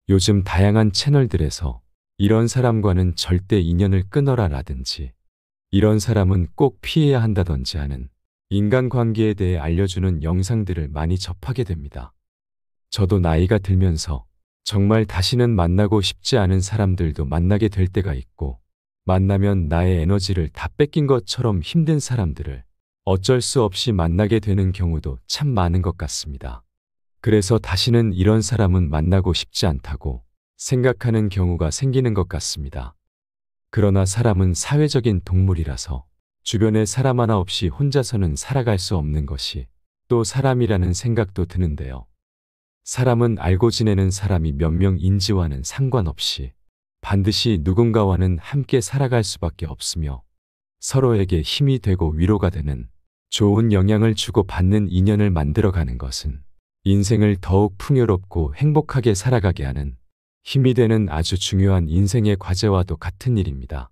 요즘 다양한 채널들에서 이런 사람과는 절대 인연을 끊어라 라든지 이런 사람은 꼭 피해야 한다든지 하는 인간관계에 대해 알려주는 영상들을 많이 접하게 됩니다. 저도 나이가 들면서 정말 다시는 만나고 싶지 않은 사람들도 만나게 될 때가 있고, 만나면 나의 에너지를 다 뺏긴 것처럼 힘든 사람들을 어쩔 수 없이 만나게 되는 경우도 참 많은 것 같습니다. 그래서 다시는 이런 사람은 만나고 싶지 않다고 생각하는 경우가 생기는 것 같습니다. 그러나 사람은 사회적인 동물이라서 주변에 사람 하나 없이 혼자서는 살아갈 수 없는 것이 또 사람이라는 생각도 드는데요. 사람은 알고 지내는 사람이 몇 명인지와는 상관없이 반드시 누군가와는 함께 살아갈 수밖에 없으며, 서로에게 힘이 되고 위로가 되는 좋은 영향을 주고 받는 인연을 만들어가는 것은 인생을 더욱 풍요롭고 행복하게 살아가게 하는 힘이 되는 아주 중요한 인생의 과제와도 같은 일입니다.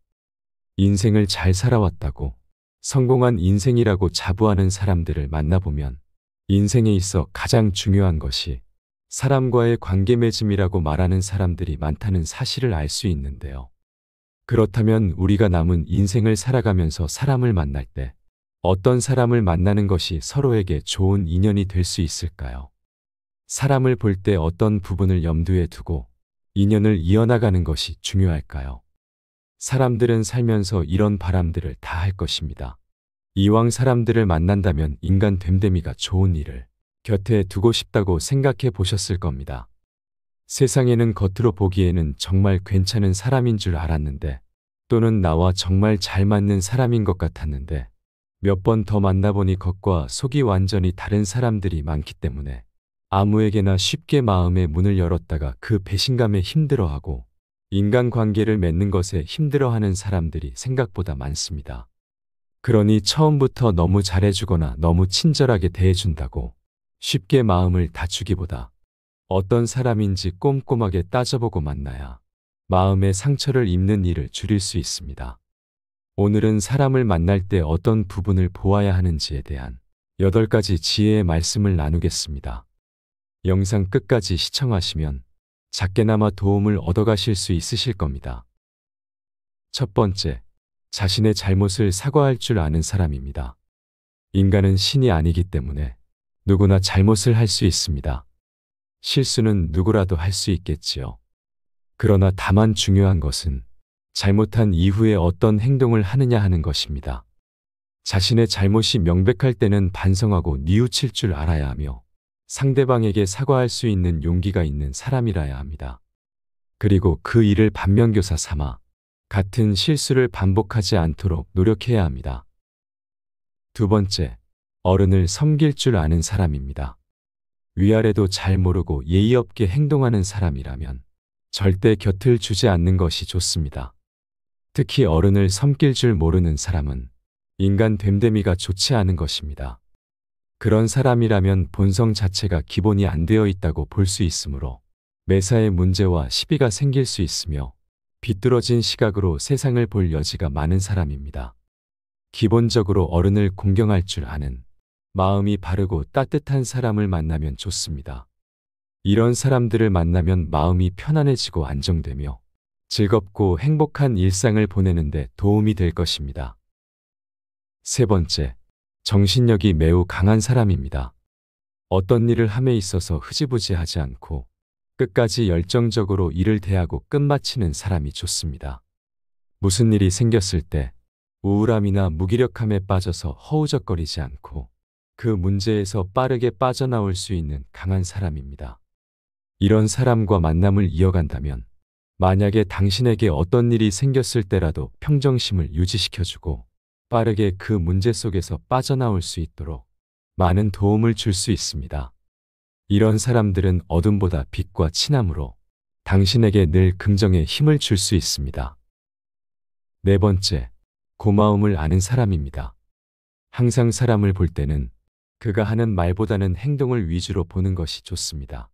인생을 잘 살아왔다고 성공한 인생이라고 자부하는 사람들을 만나보면 인생에 있어 가장 중요한 것이 사람과의 관계 맺음이라고 말하는 사람들이 많다는 사실을 알 수 있는데요. 그렇다면 우리가 남은 인생을 살아가면서 사람을 만날 때 어떤 사람을 만나는 것이 서로에게 좋은 인연이 될 수 있을까요? 사람을 볼 때 어떤 부분을 염두에 두고 인연을 이어나가는 것이 중요할까요? 사람들은 살면서 이런 바람들을 다 할 것입니다. 이왕 사람들을 만난다면 인간 됨됨이가 좋은 일을 곁에 두고 싶다고 생각해 보셨을 겁니다. 세상에는 겉으로 보기에는 정말 괜찮은 사람인 줄 알았는데, 또는 나와 정말 잘 맞는 사람인 것 같았는데 몇 번 더 만나보니 겉과 속이 완전히 다른 사람들이 많기 때문에 아무에게나 쉽게 마음의 문을 열었다가 그 배신감에 힘들어하고 인간관계를 맺는 것에 힘들어하는 사람들이 생각보다 많습니다. 그러니 처음부터 너무 잘해주거나 너무 친절하게 대해준다고 쉽게 마음을 다주기보다 어떤 사람인지 꼼꼼하게 따져보고 만나야 마음의 상처를 입는 일을 줄일 수 있습니다. 오늘은 사람을 만날 때 어떤 부분을 보아야 하는지에 대한 8가지 지혜의 말씀을 나누겠습니다. 영상 끝까지 시청하시면 작게나마 도움을 얻어가실 수 있으실 겁니다. 첫 번째, 자신의 잘못을 사과할 줄 아는 사람입니다. 인간은 신이 아니기 때문에 누구나 잘못을 할 수 있습니다. 실수는 누구라도 할 수 있겠지요. 그러나 다만 중요한 것은 잘못한 이후에 어떤 행동을 하느냐 하는 것입니다. 자신의 잘못이 명백할 때는 반성하고 뉘우칠 줄 알아야 하며 상대방에게 사과할 수 있는 용기가 있는 사람이라야 합니다. 그리고 그 일을 반면교사 삼아 같은 실수를 반복하지 않도록 노력해야 합니다. 두 번째, 어른을 섬길 줄 아는 사람입니다. 위아래도 잘 모르고 예의 없게 행동하는 사람이라면 절대 곁을 주지 않는 것이 좋습니다. 특히 어른을 섬길 줄 모르는 사람은 인간 됨됨이가 좋지 않은 것입니다. 그런 사람이라면 본성 자체가 기본이 안 되어 있다고 볼 수 있으므로 매사에 문제와 시비가 생길 수 있으며 비뚤어진 시각으로 세상을 볼 여지가 많은 사람입니다. 기본적으로 어른을 공경할 줄 아는 마음이 바르고 따뜻한 사람을 만나면 좋습니다. 이런 사람들을 만나면 마음이 편안해지고 안정되며 즐겁고 행복한 일상을 보내는데 도움이 될 것입니다. 세 번째, 정신력이 매우 강한 사람입니다. 어떤 일을 함에 있어서 흐지부지하지 않고 끝까지 열정적으로 일을 대하고 끝마치는 사람이 좋습니다. 무슨 일이 생겼을 때 우울함이나 무기력함에 빠져서 허우적거리지 않고 그 문제에서 빠르게 빠져나올 수 있는 강한 사람입니다. 이런 사람과 만남을 이어간다면 만약에 당신에게 어떤 일이 생겼을 때라도 평정심을 유지시켜주고 빠르게 그 문제 속에서 빠져나올 수 있도록 많은 도움을 줄 수 있습니다. 이런 사람들은 어둠보다 빛과 친함으로 당신에게 늘 긍정의 힘을 줄 수 있습니다. 네 번째, 고마움을 아는 사람입니다. 항상 사람을 볼 때는 그가 하는 말보다는 행동을 위주로 보는 것이 좋습니다.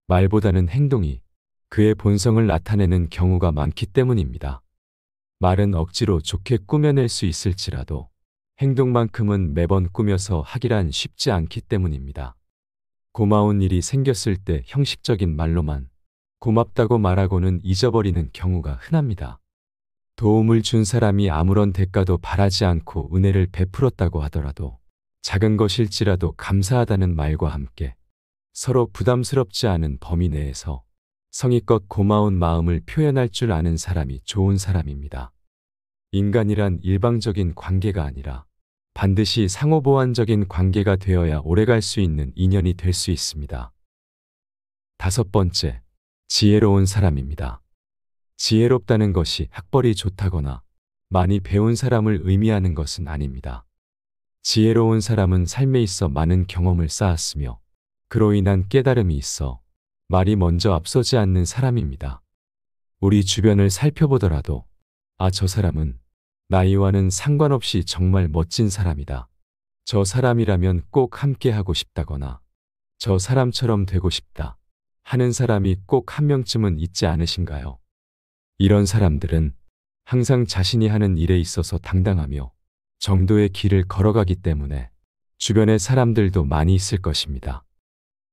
말보다는 행동이 그의 본성을 나타내는 경우가 많기 때문입니다. 말은 억지로 좋게 꾸며낼 수 있을지라도 행동만큼은 매번 꾸며서 하기란 쉽지 않기 때문입니다. 고마운 일이 생겼을 때 형식적인 말로만 고맙다고 말하고는 잊어버리는 경우가 흔합니다. 도움을 준 사람이 아무런 대가도 바라지 않고 은혜를 베풀었다고 하더라도 작은 것일지라도 감사하다는 말과 함께 서로 부담스럽지 않은 범위 내에서 성의껏 고마운 마음을 표현할 줄 아는 사람이 좋은 사람입니다. 인간이란 일방적인 관계가 아니라 반드시 상호보완적인 관계가 되어야 오래갈 수 있는 인연이 될 수 있습니다. 5번째, 지혜로운 사람입니다. 지혜롭다는 것이 학벌이 좋다거나 많이 배운 사람을 의미하는 것은 아닙니다. 지혜로운 사람은 삶에 있어 많은 경험을 쌓았으며 그로 인한 깨달음이 있어 말이 먼저 앞서지 않는 사람입니다. 우리 주변을 살펴보더라도 저 사람은 나이와는 상관없이 정말 멋진 사람이다. 저 사람이라면 꼭 함께 하고 싶다거나 저 사람처럼 되고 싶다 하는 사람이 꼭 한 명쯤은 있지 않으신가요? 이런 사람들은 항상 자신이 하는 일에 있어서 당당하며 정도의 길을 걸어가기 때문에 주변의 사람들도 많이 있을 것입니다.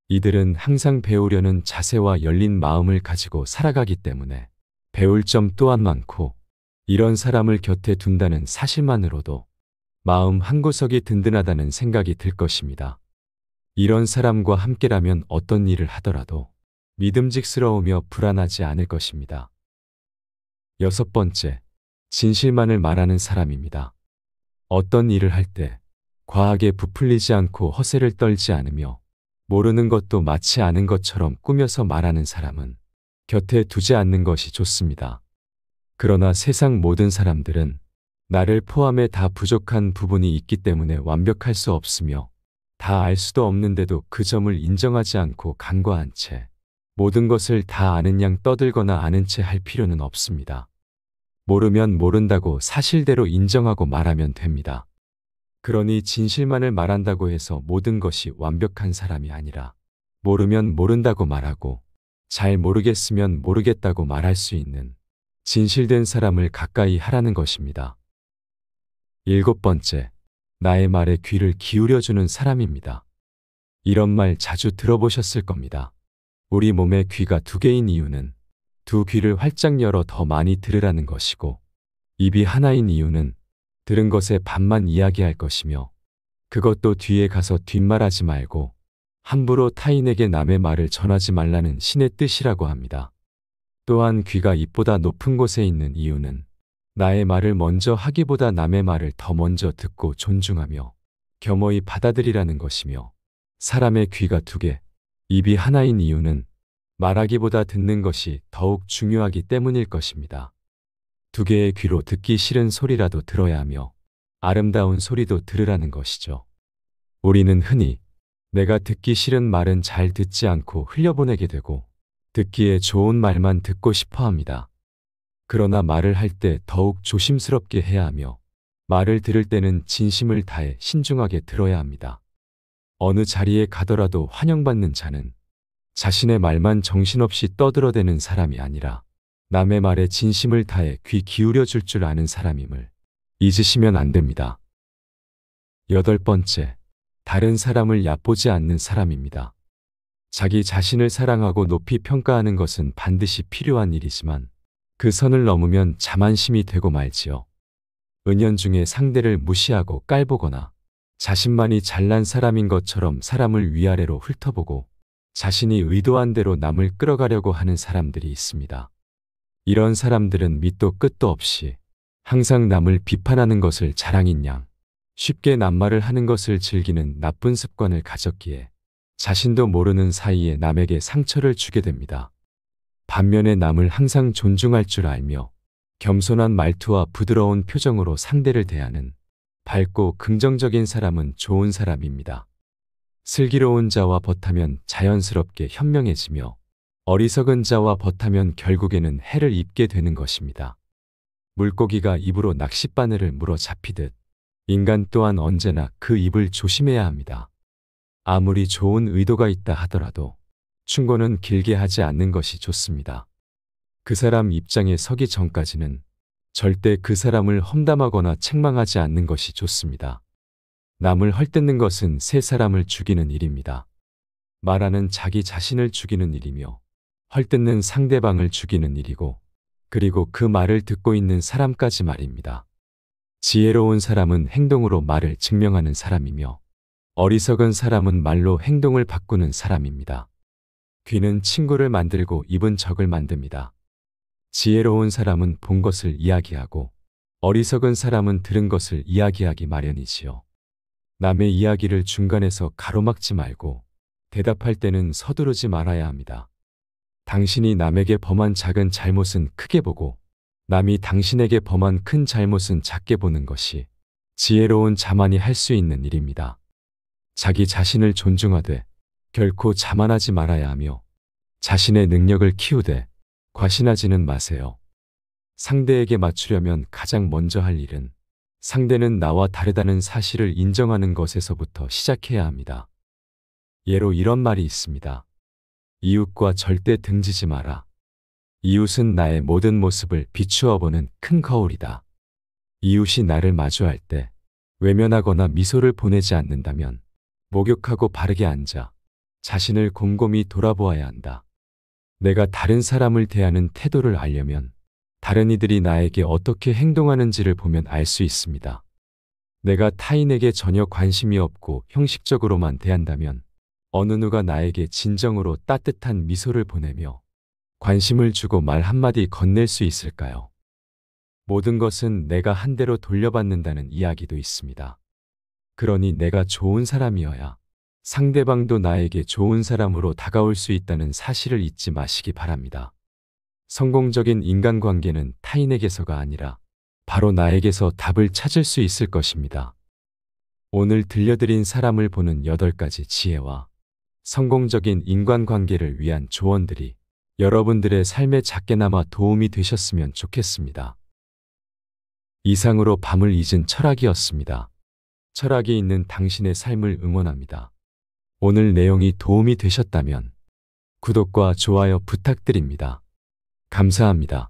이들은 항상 배우려는 자세와 열린 마음을 가지고 살아가기 때문에 배울 점 또한 많고 이런 사람을 곁에 둔다는 사실만으로도 마음 한구석이 든든하다는 생각이 들 것입니다. 이런 사람과 함께라면 어떤 일을 하더라도 믿음직스러우며 불안하지 않을 것입니다. 6번째, 진실만을 말하는 사람입니다. 어떤 일을 할 때 과하게 부풀리지 않고 허세를 떨지 않으며 모르는 것도 마치 아는 것처럼 꾸며서 말하는 사람은 곁에 두지 않는 것이 좋습니다. 그러나 세상 모든 사람들은 나를 포함해 다 부족한 부분이 있기 때문에 완벽할 수 없으며 다 알 수도 없는데도 그 점을 인정하지 않고 간과한 채 모든 것을 다 아는 양 떠들거나 아는 채 할 필요는 없습니다. 모르면 모른다고 사실대로 인정하고 말하면 됩니다. 그러니 진실만을 말한다고 해서 모든 것이 완벽한 사람이 아니라 모르면 모른다고 말하고 잘 모르겠으면 모르겠다고 말할 수 있는 진실된 사람을 가까이 하라는 것입니다. 7번째, 나의 말에 귀를 기울여주는 사람입니다. 이런 말 자주 들어보셨을 겁니다. 우리 몸에 귀가 2개인 이유는 두 귀를 활짝 열어 더 많이 들으라는 것이고 입이 하나인 이유는 들은 것의 반만 이야기할 것이며 그것도 뒤에 가서 뒷말하지 말고 함부로 타인에게 남의 말을 전하지 말라는 신의 뜻이라고 합니다. 또한 귀가 입보다 높은 곳에 있는 이유는 나의 말을 먼저 하기보다 남의 말을 더 먼저 듣고 존중하며 겸허히 받아들이라는 것이며 사람의 귀가 2개, 입이 하나인 이유는 말하기보다 듣는 것이 더욱 중요하기 때문일 것입니다. 2개의 귀로 듣기 싫은 소리라도 들어야 하며 아름다운 소리도 들으라는 것이죠. 우리는 흔히 내가 듣기 싫은 말은 잘 듣지 않고 흘려보내게 되고 듣기에 좋은 말만 듣고 싶어 합니다. 그러나 말을 할 때 더욱 조심스럽게 해야 하며 말을 들을 때는 진심을 다해 신중하게 들어야 합니다. 어느 자리에 가더라도 환영받는 자는 자신의 말만 정신없이 떠들어대는 사람이 아니라 남의 말에 진심을 다해 귀 기울여 줄 줄 아는 사람임을 잊으시면 안 됩니다. 8번째, 다른 사람을 얕보지 않는 사람입니다. 자기 자신을 사랑하고 높이 평가하는 것은 반드시 필요한 일이지만 그 선을 넘으면 자만심이 되고 말지요. 은연중에 상대를 무시하고 깔보거나 자신만이 잘난 사람인 것처럼 사람을 위아래로 훑어보고 자신이 의도한 대로 남을 끌어가려고 하는 사람들이 있습니다. 이런 사람들은 밑도 끝도 없이 항상 남을 비판하는 것을 자랑인 양 쉽게 낱말을 하는 것을 즐기는 나쁜 습관을 가졌기에 자신도 모르는 사이에 남에게 상처를 주게 됩니다. 반면에 남을 항상 존중할 줄 알며 겸손한 말투와 부드러운 표정으로 상대를 대하는 밝고 긍정적인 사람은 좋은 사람입니다. 슬기로운 자와 벗하면 자연스럽게 현명해지며 어리석은 자와 벗하면 결국에는 해를 입게 되는 것입니다. 물고기가 입으로 낚싯바늘을 물어 잡히듯 인간 또한 언제나 그 입을 조심해야 합니다. 아무리 좋은 의도가 있다 하더라도 충고는 길게 하지 않는 것이 좋습니다. 그 사람 입장에 서기 전까지는 절대 그 사람을 험담하거나 책망하지 않는 것이 좋습니다. 남을 헐뜯는 것은 세 사람을 죽이는 일입니다. 말하는 자기 자신을 죽이는 일이며 헐뜯는 상대방을 죽이는 일이고, 그리고 그 말을 듣고 있는 사람까지 말입니다. 지혜로운 사람은 행동으로 말을 증명하는 사람이며, 어리석은 사람은 말로 행동을 바꾸는 사람입니다. 귀는 친구를 만들고 입은 적을 만듭니다. 지혜로운 사람은 본 것을 이야기하고, 어리석은 사람은 들은 것을 이야기하기 마련이지요. 남의 이야기를 중간에서 가로막지 말고 대답할 때는 서두르지 말아야 합니다. 당신이 남에게 범한 작은 잘못은 크게 보고 남이 당신에게 범한 큰 잘못은 작게 보는 것이 지혜로운 자만이 할 수 있는 일입니다. 자기 자신을 존중하되 결코 자만하지 말아야 하며 자신의 능력을 키우되 과신하지는 마세요. 상대에게 맞추려면 가장 먼저 할 일은 상대는 나와 다르다는 사실을 인정하는 것에서부터 시작해야 합니다. 예로 이런 말이 있습니다. 이웃과 절대 등지지 마라. 이웃은 나의 모든 모습을 비추어 보는 큰 거울이다. 이웃이 나를 마주할 때 외면하거나 미소를 보내지 않는다면 목욕하고 바르게 앉아 자신을 곰곰이 돌아보아야 한다. 내가 다른 사람을 대하는 태도를 알려면 다른 이들이 나에게 어떻게 행동하는지를 보면 알 수 있습니다. 내가 타인에게 전혀 관심이 없고 형식적으로만 대한다면 어느 누가 나에게 진정으로 따뜻한 미소를 보내며 관심을 주고 말 한마디 건넬 수 있을까요? 모든 것은 내가 한 대로 돌려받는다는 이야기도 있습니다. 그러니 내가 좋은 사람이어야 상대방도 나에게 좋은 사람으로 다가올 수 있다는 사실을 잊지 마시기 바랍니다. 성공적인 인간관계는 타인에게서가 아니라 바로 나에게서 답을 찾을 수 있을 것입니다. 오늘 들려드린 사람을 보는 8가지 지혜와 성공적인 인간관계를 위한 조언들이 여러분들의 삶에 작게나마 도움이 되셨으면 좋겠습니다. 이상으로 밤을 잊은 철학이었습니다. 철학이 있는 당신의 삶을 응원합니다. 오늘 내용이 도움이 되셨다면 구독과 좋아요 부탁드립니다. 감사합니다.